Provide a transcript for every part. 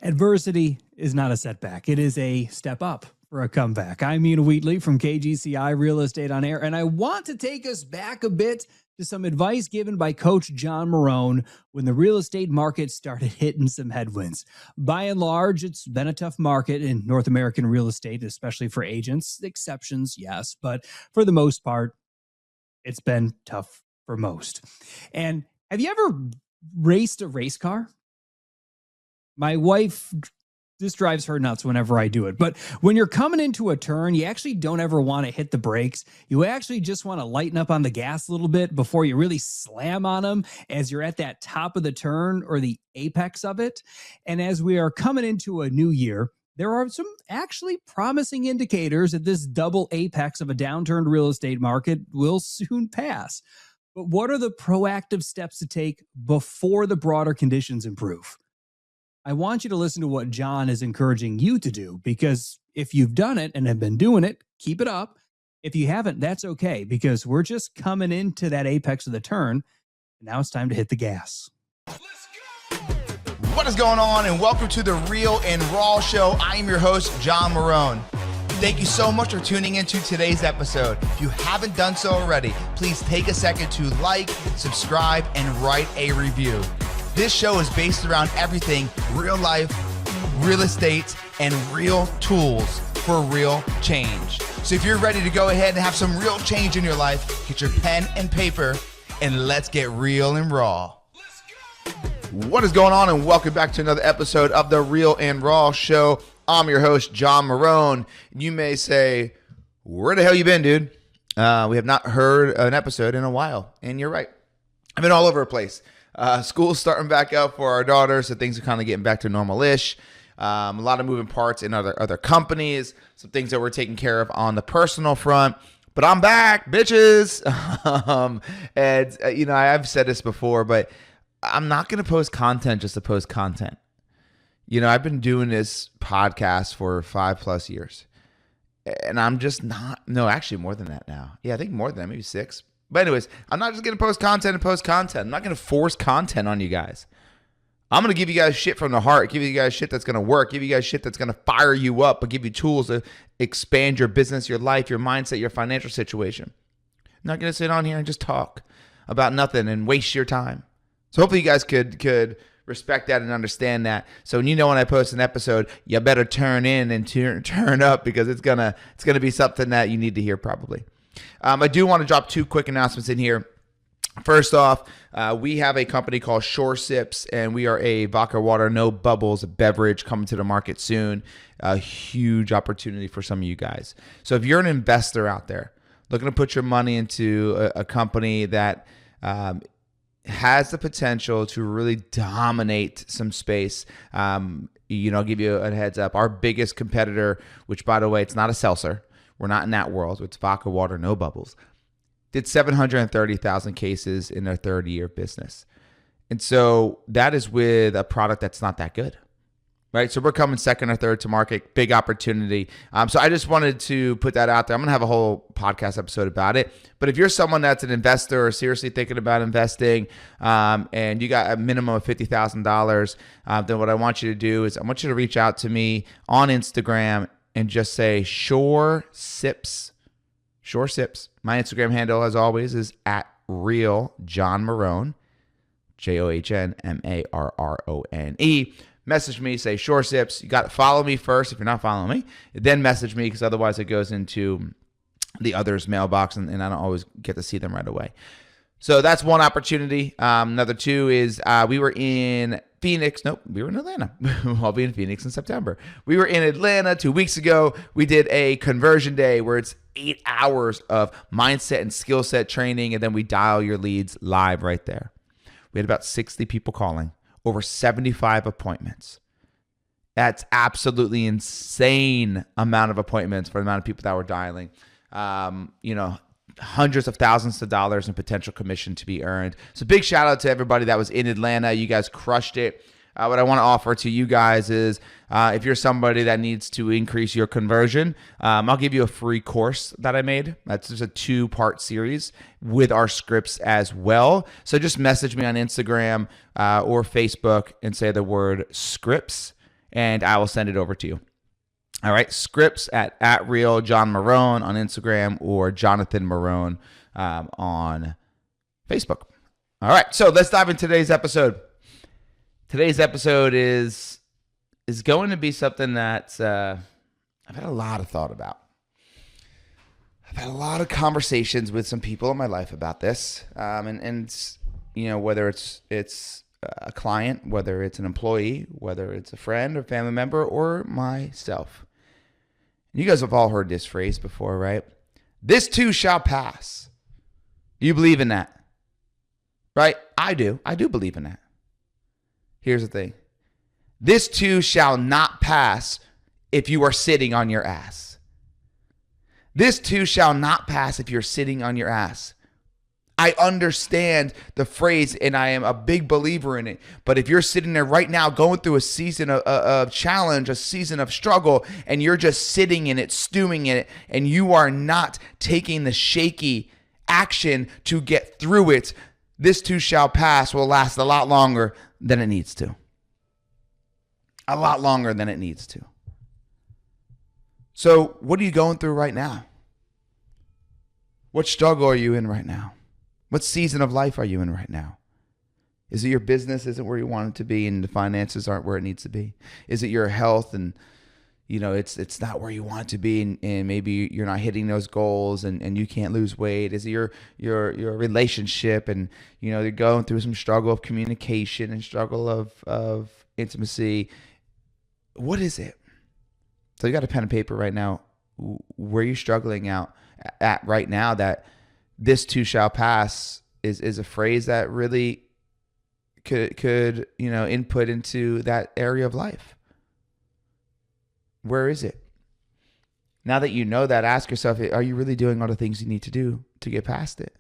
Adversity is not a setback. It is a step up for a comeback. I'm Ian Wheatley from KGCI Real Estate on Air, and I want to take us back a bit to some advice given by Coach John Marone when the real estate market started hitting some headwinds. By and large, it's been a tough market in North American real estate, especially for agents. Exceptions, yes, but for the most part, it's been tough for most. And have you ever raced a race car? My wife, this drives her nuts whenever I do it. But when you're coming into a turn, you actually don't ever want to hit the brakes. You actually just want to lighten up on the gas a little bit before you really slam on them as you're at that top of the turn or the apex of it. And as we are coming into a new year, there are some actually promising indicators that this double apex of a downturned real estate market will soon pass. But what are the proactive steps to take before the broader conditions improve? I want you to listen to what John is encouraging you to do, because if you've done it and have been doing it, keep it up. If you haven't, that's okay, because we're just coming into that apex of the turn. Now it's time to hit the gas. What is going on, and welcome to the Real and Raw Show. I am your host, John Marone. Thank you so much for tuning into today's episode. If you haven't done so already, please take a second to like, subscribe, and write a review. This show is based around everything real life, real estate, and real tools for real change. So if you're ready to go ahead and have some real change in your life, get your pen and paper, and let's get real and raw. What is going on, and welcome back to another episode of the Real and Raw Show. I'm your host, John Marone. You may say, where the hell you been, dude? We have not heard an episode in a while, and you're right. I've been all over the place. School's starting back up for our daughter, so things are kind of getting back to normal-ish. A lot of moving parts in other companies, some things that we're taking care of on the personal front. But I'm back, bitches. I've said this before, but I'm not going to post content just to post content. I've been doing this podcast for 5+ years, and I'm just not, no, actually more than that now. Yeah, I think more than that, maybe 6. But anyways, I'm not just going to post content and post content. I'm not going to force content on you guys. I'm going to give you guys shit from the heart, give you guys shit that's going to work, give you guys shit that's going to fire you up, but give you tools to expand your business, your life, your mindset, your financial situation. I'm not going to sit on here and just talk about nothing and waste your time. So hopefully you guys could respect that and understand that. So when I post an episode, you better turn in and turn up, because it's gonna be something that you need to hear probably. I do want to drop 2 quick announcements in here. First off, we have a company called Shore Sips, and we are a vodka water, no bubbles beverage coming to the market soon. A huge opportunity for some of you guys. So if you're an investor out there looking to put your money into a company that has the potential to really dominate some space, I'll give you a heads up. Our biggest competitor, which by the way, it's not a seltzer. We're not in that world. It's vodka water, no bubbles. Did 730,000 cases in their third year of business. And so that is with a product that's not that good, right? So we're coming second or third to market, big opportunity. So I just wanted to put that out there. I'm going to have a whole podcast episode about it. But if you're someone that's an investor or seriously thinking about investing, and you got a minimum of $50,000, then what I want you to do is I want you to reach out to me on Instagram and just say Shore Sips. Shore Sips. My Instagram handle, as always, is @Real John Marone, JohnMarone. Message me, say Shore Sips. You got to follow me first if you're not following me. Then message me, because otherwise it goes into the others' mailbox, and I don't always get to see them right away. So that's one opportunity. Another 2 is we were in Phoenix. Nope, we were in Atlanta. I'll be in Phoenix in September. We were in Atlanta 2 weeks ago. We did a conversion day where it's 8 hours of mindset and skill set training, and then we dial your leads live right there. We had about 60 people calling, over 75 appointments. That's absolutely insane amount of appointments for the amount of people that were dialing. Hundreds of thousands of dollars in potential commission to be earned. So big shout out to everybody that was in Atlanta. You guys crushed it. What I want to offer to you guys is if you're somebody that needs to increase your conversion, I'll give you a free course that I made. That's just a 2-part series with our scripts as well. So just message me on Instagram or Facebook and say the word scripts, and I will send it over to you. All right, scripts at real John Marone on Instagram or Jonathan Marone on Facebook. All right, so let's dive into today's episode. Today's episode is going to be something that I've had a lot of thought about. I've had a lot of conversations with some people in my life about this, and you know, whether it's a client, whether it's an employee, whether it's a friend or family member, or myself. You guys have all heard this phrase before, right? This too shall pass. Do you believe in that? Right? I do. I do believe in that. Here's the thing. This too shall not pass if you are sitting on your ass. This too shall not pass if you're sitting on your ass. I understand the phrase and I am a big believer in it. But if you're sitting there right now going through a season of challenge, a season of struggle, and you're just sitting in it, stewing in it, and you are not taking the shaky action to get through it, this too shall pass will last a lot longer than it needs to. A lot longer than it needs to. So what are you going through right now? What struggle are you in right now? What season of life are you in right now? Is it your business isn't where you want it to be and the finances aren't where it needs to be? Is it your health and you know it's not where you want it to be and maybe you're not hitting those goals and you can't lose weight? Is it your relationship and you know you're going through some struggle of communication and struggle of intimacy? What is it? So you got a pen and paper right now. Where you're struggling at right now that this too shall pass is a phrase that really could you know input into that area of life. Where is it? Now that you know that, ask yourself, are you really doing all the things you need to do to get past it?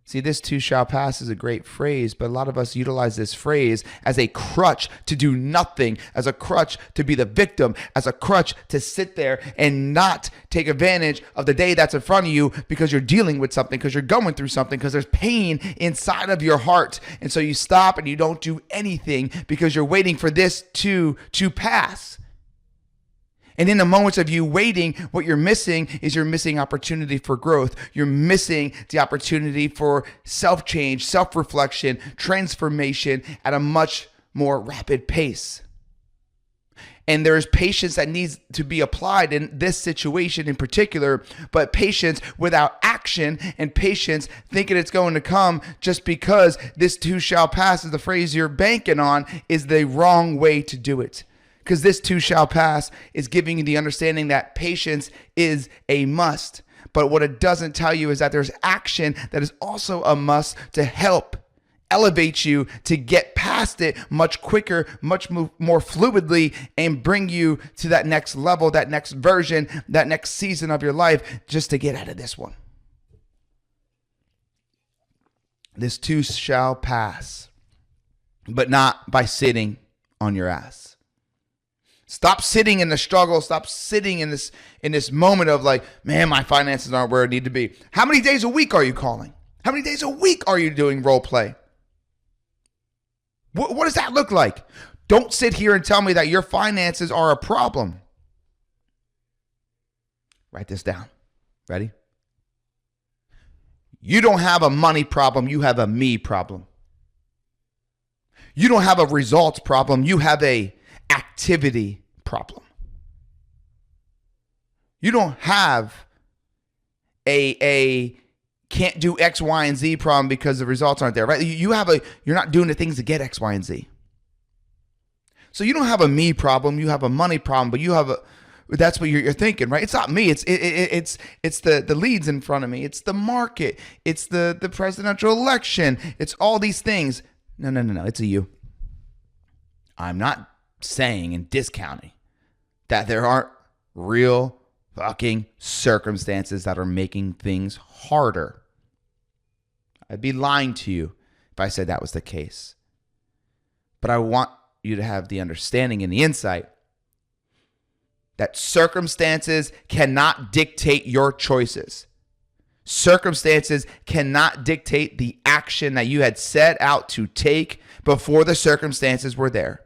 See, this too shall pass is a great phrase, but a lot of us utilize this phrase as a crutch to do nothing, as a crutch to be the victim, as a crutch to sit there and not take advantage of the day that's in front of you because you're dealing with something, because you're going through something, because there's pain inside of your heart. And so you stop and you don't do anything because you're waiting for this to pass. And in the moments of you waiting, what you're missing is you're missing opportunity for growth. You're missing the opportunity for self-change, self-reflection, transformation at a much more rapid pace. And there's patience that needs to be applied in this situation in particular, but patience without action and patience thinking it's going to come just because this too shall pass is the phrase you're banking on is the wrong way to do it. Because this too shall pass is giving you the understanding that patience is a must. But what it doesn't tell you is that there's action that is also a must to help elevate you to get past it much quicker, much more fluidly, and bring you to that next level, that next version, that next season of your life, just to get out of this one. This too shall pass, but not by sitting on your ass. Stop sitting in the struggle. Stop sitting in this moment of like, man, my finances aren't where it need to be. How many days a week are you calling? How many days a week are you doing role play? What does that look like? Don't sit here and tell me that your finances are a problem. Write this down. Ready? You don't have a money problem. You have a me problem. You don't have a results problem. You have a activity problem. You don't have a can't do X, Y, and Z problem because the results aren't there, right? You're not doing the things to get X, Y, and Z. So you don't have a me problem, you have a money problem, but you have that's what you're thinking, right? It's not me. It's the leads in front of me. It's the market. It's the presidential election. It's all these things. No. It's a you. I'm not saying and discounting that there aren't real fucking circumstances that are making things harder. I'd be lying to you if I said that was the case. But I want you to have the understanding and the insight that circumstances cannot dictate your choices. Circumstances cannot dictate the action that you had set out to take before the circumstances were there.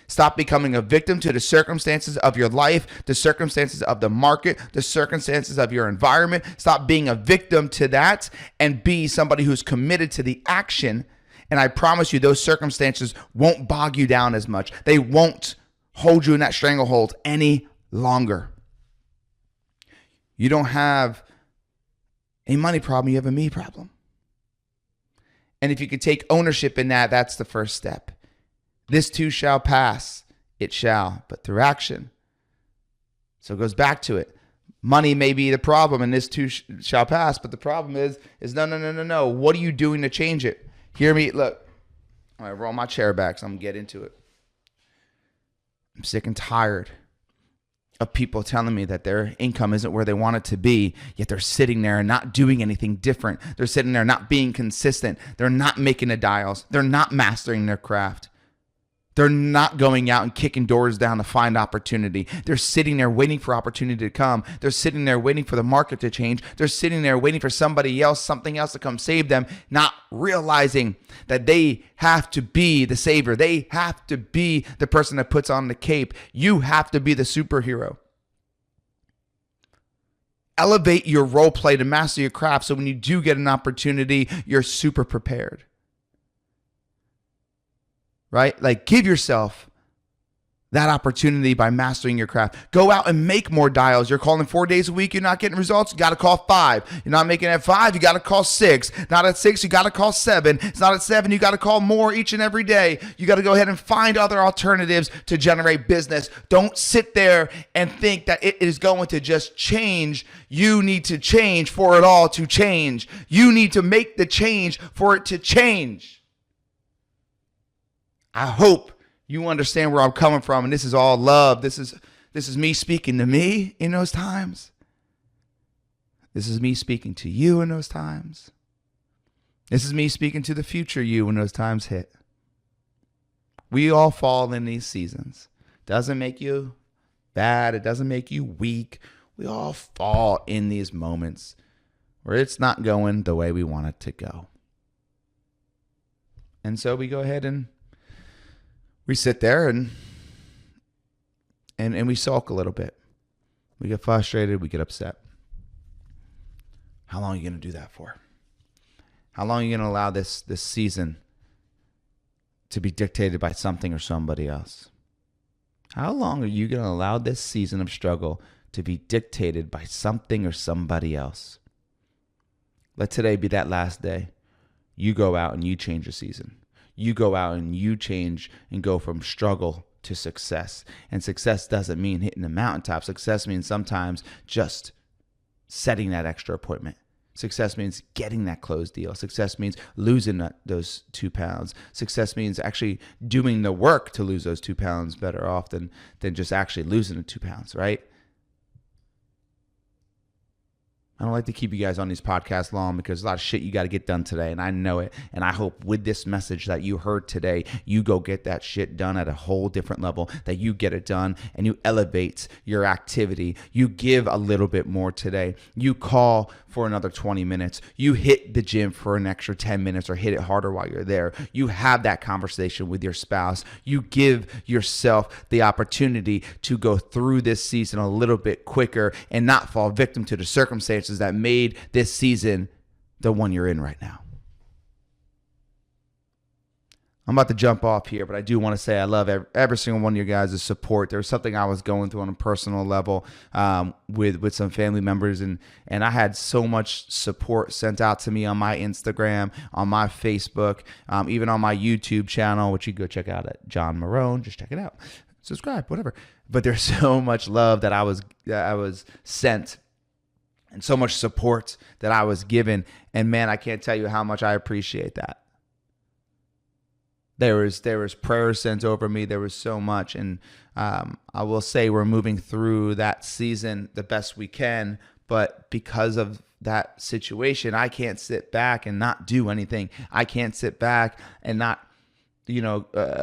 Stop becoming a victim to the circumstances of your life, the circumstances of the market, the circumstances of your environment. Stop being a victim to that and be somebody who's committed to the action. And I promise you, those circumstances won't bog you down as much. They won't hold you in that stranglehold any longer. You don't have a money problem, you have a me problem. And if you could take ownership in that, that's the first step. This too shall pass. It shall, but through action. So it goes back to it. Money may be the problem, and this too shall pass, but the problem is no. What are you doing to change it? Hear me. Look, I'm going to roll my chair back, so I'm going to get into it. I'm sick and tired of people telling me that their income isn't where they want it to be, yet they're sitting there and not doing anything different. They're sitting there not being consistent. They're not making the dials. They're not mastering their craft. They're not going out and kicking doors down to find opportunity. They're sitting there waiting for opportunity to come. They're sitting there waiting for the market to change. They're sitting there waiting for somebody else, something else to come save them, not realizing that they have to be the savior. They have to be the person that puts on the cape. You have to be the superhero. Elevate your role play to master your craft so when you do get an opportunity, you're super prepared. Right? Like, give yourself that opportunity by mastering your craft. Go out and make more dials. You're calling 4 days a week, you're not getting results, you got to call 5. You're not making it at 5, you got to call 6. Not at 6, you got to call 7. It's not at 7, you got to call more each and every day. You got to go ahead and find other alternatives to generate business. Don't sit there and think that it is going to just change. You need to change for it all to change. You need to make the change for it to change. I hope you understand where I'm coming from, and this is all love. This is me speaking to me in those times. This is me speaking to you in those times. This is me speaking to the future you when those times hit. We all fall in these seasons. Doesn't make you bad. It doesn't make you weak. We all fall in these moments where it's not going the way we want it to go. And so we go ahead and we sit there and we sulk a little bit. We get frustrated. We get upset. How long are you going to do that for? How long are you going to allow this season to be dictated by something or somebody else? How long are you going to allow this season of struggle to be dictated by something or somebody else? Let today be that last day. You go out and you change your season. You go out and you change and go from struggle to success. And success doesn't mean hitting the mountaintop. Success means sometimes just setting that extra appointment. Success means getting that closed deal. Success means losing those 2 pounds. Success means actually doing the work to lose those 2 pounds better off than just actually losing the 2 pounds, right? I don't like to keep you guys on these podcasts long because there's a lot of shit you got to get done today, and I know it. And I hope with this message that you heard today, you go get that shit done at a whole different level, that you get it done and you elevate your activity. You give a little bit more today. You call for another 20 minutes. You hit the gym for an extra 10 minutes or hit it harder while you're there. You have that conversation with your spouse. You give yourself the opportunity to go through this season a little bit quicker and not fall victim to the circumstances that made this season the one you're in right now. I'm about to jump off here, but I do want to say I love every single one of you guys' support. There was something I was going through on a personal level with some family members, and I had so much support sent out to me on my Instagram, on my Facebook, even on my YouTube channel, which you can go check out at John Marone. Just check it out. Subscribe, whatever. But there's so much love that I was sent, and so much support that I was given. And man, I can't tell you how much I appreciate that. There was prayers sent over me. There was so much. And I will say we're moving through that season the best we can. But because of that situation, I can't sit back and not do anything. I can't sit back and not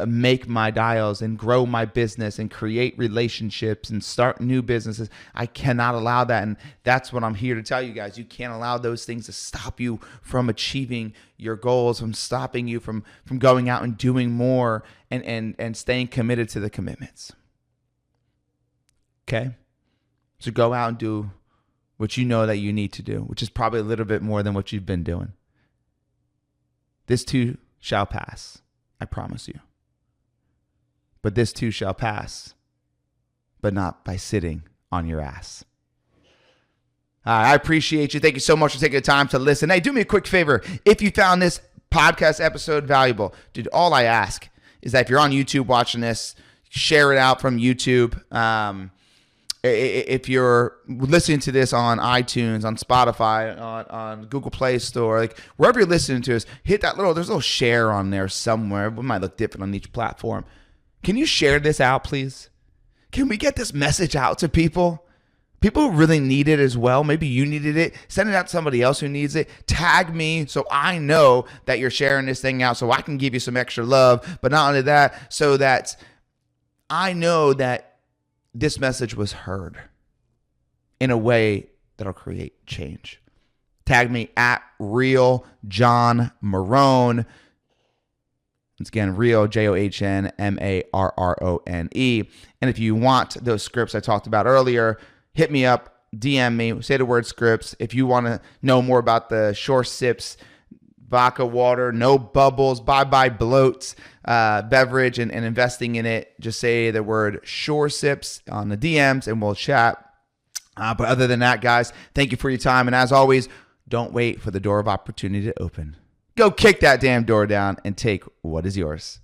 make my dials and grow my business and create relationships and start new businesses. I cannot allow that. And that's what I'm here to tell you guys. You can't allow those things to stop you from achieving your goals, from stopping you from going out and doing more and staying committed to the commitments. Okay? So go out and do what you know that you need to do, which is probably a little bit more than what you've been doing. This too shall pass. I promise you. But this too shall pass, but not by sitting on your ass. I appreciate you. Thank you so much for taking the time to listen. Hey, do me a quick favor. If you found this podcast episode valuable, dude, all I ask is that if you're on YouTube watching this, share it out from YouTube. If you're listening to this on iTunes, on Spotify, on Google Play Store, like wherever you're listening to us, hit that there's a little share on there somewhere. It might look different on each platform. Can you share this out, please? Can we get this message out to people? People who really need it as well. Maybe you needed it. Send it out to somebody else who needs it. Tag me so I know that you're sharing this thing out so I can give you some extra love. But not only that, so that I know that this message was heard in a way that'll create change. Tag me at Real John Marone. Once again, Real, JOHN MARRONE. And if you want those scripts I talked about earlier, hit me up, DM me, say the word scripts. If you want to know more about the Shore Sips vodka water, no bubbles, bye-bye bloats, beverage and investing in it, just say the word Shore Sips on the DMs and we'll chat. But other than that, guys, thank you for your time. And as always, don't wait for the door of opportunity to open. Go kick that damn door down and take what is yours.